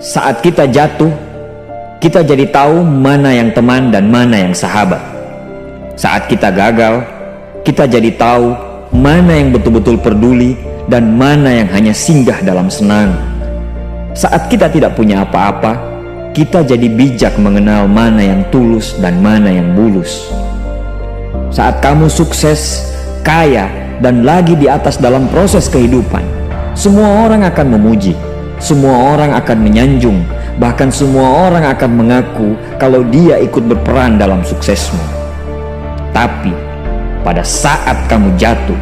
Saat kita jatuh, kita jadi tahu mana yang teman dan mana yang sahabat. Saat kita gagal, kita jadi tahu mana yang betul-betul peduli dan mana yang hanya singgah dalam senang. Saat kita tidak punya apa-apa, kita jadi bijak mengenal mana yang tulus dan mana yang bulus. Saat kamu sukses, kaya, dan lagi di atas dalam proses kehidupan, semua orang akan memuji, semua orang akan menyanjung, bahkan semua orang akan mengaku kalau dia ikut berperan dalam suksesmu. Tapi pada saat kamu jatuh,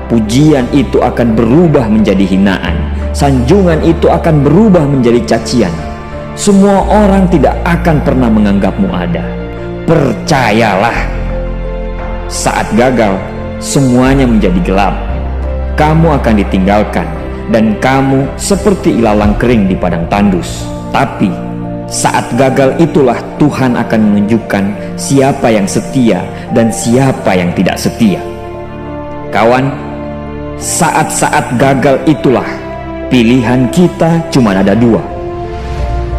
pujian itu akan berubah menjadi hinaan, sanjungan itu akan berubah menjadi cacian. Semua orang tidak akan pernah menganggapmu ada. Percayalah, saat gagal, semuanya menjadi gelap. Kamu akan ditinggalkan, dan kamu seperti ilalang kering di padang tandus. Tapi saat gagal itulah Tuhan akan menunjukkan siapa yang setia dan siapa yang tidak setia. Kawan, saat-saat gagal itulah pilihan kita cuma ada dua: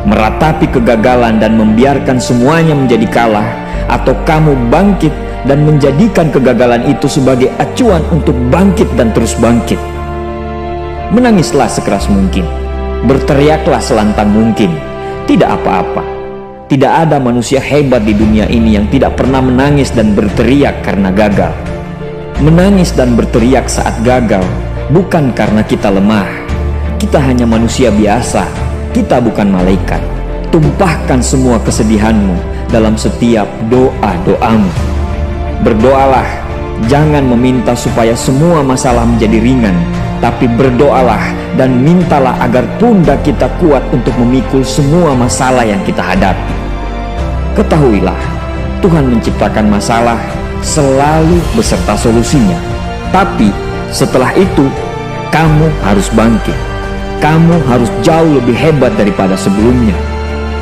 meratapi kegagalan dan membiarkan semuanya menjadi kalah, atau kamu bangkit dan menjadikan kegagalan itu sebagai acuan untuk bangkit dan terus bangkit. Menangislah sekeras mungkin, berteriaklah selantang mungkin. Tidak apa-apa. Tidak ada manusia hebat di dunia ini yang tidak pernah menangis dan berteriak karena gagal. Menangis dan berteriak saat gagal bukan karena kita lemah. Kita hanya manusia biasa. Kita bukan malaikat. Tumpahkan semua kesedihanmu dalam setiap doa-doamu. Berdoalah, jangan meminta supaya semua masalah menjadi ringan, tapi berdoalah dan mintalah agar pundak kita kuat untuk memikul semua masalah yang kita hadapi. Ketahuilah, Tuhan menciptakan masalah selalu beserta solusinya. Tapi setelah itu, kamu harus bangkit. Kamu harus jauh lebih hebat daripada sebelumnya.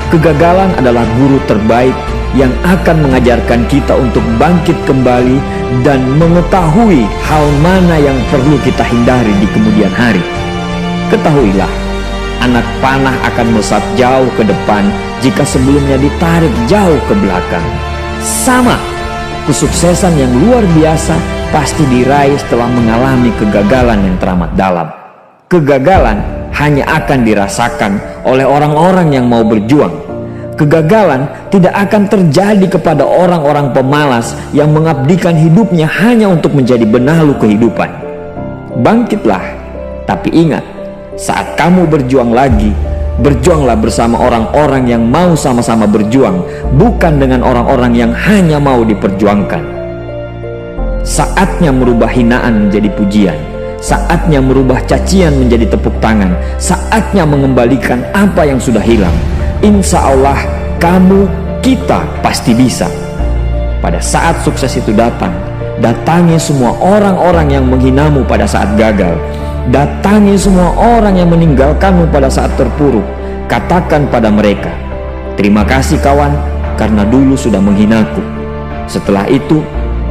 Kegagalan adalah guru terbaik yang akan mengajarkan kita untuk bangkit kembali dan mengetahui hal mana yang perlu kita hindari di kemudian hari. Ketahuilah, anak panah akan melesat jauh ke depan jika sebelumnya ditarik jauh ke belakang. Sama, kesuksesan yang luar biasa pasti diraih setelah mengalami kegagalan yang teramat dalam. Kegagalan hanya akan dirasakan oleh orang-orang yang mau berjuang. Kegagalan tidak akan terjadi kepada orang-orang pemalas yang mengabdikan hidupnya hanya untuk menjadi benalu kehidupan. Bangkitlah, tapi ingat, saat kamu berjuang lagi, berjuanglah bersama orang-orang yang mau sama-sama berjuang, bukan dengan orang-orang yang hanya mau diperjuangkan. Saatnya merubah hinaan menjadi pujian. Saatnya merubah cacian menjadi tepuk tangan. Saatnya mengembalikan apa yang sudah hilang. Insya Allah kamu, kita pasti bisa. Pada saat sukses itu datang, datangi semua orang-orang yang menghinamu pada saat gagal. Datangi semua orang yang meninggalkanmu pada saat terpuruk. Katakan pada mereka, terima kasih kawan, karena dulu sudah menghinaku. Setelah itu,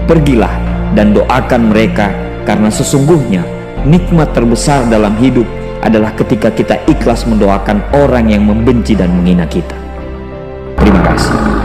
pergilah dan doakan mereka, karena sesungguhnya nikmat terbesar dalam hidup adalah ketika kita ikhlas mendoakan orang yang membenci dan menghina kita. Terima kasih.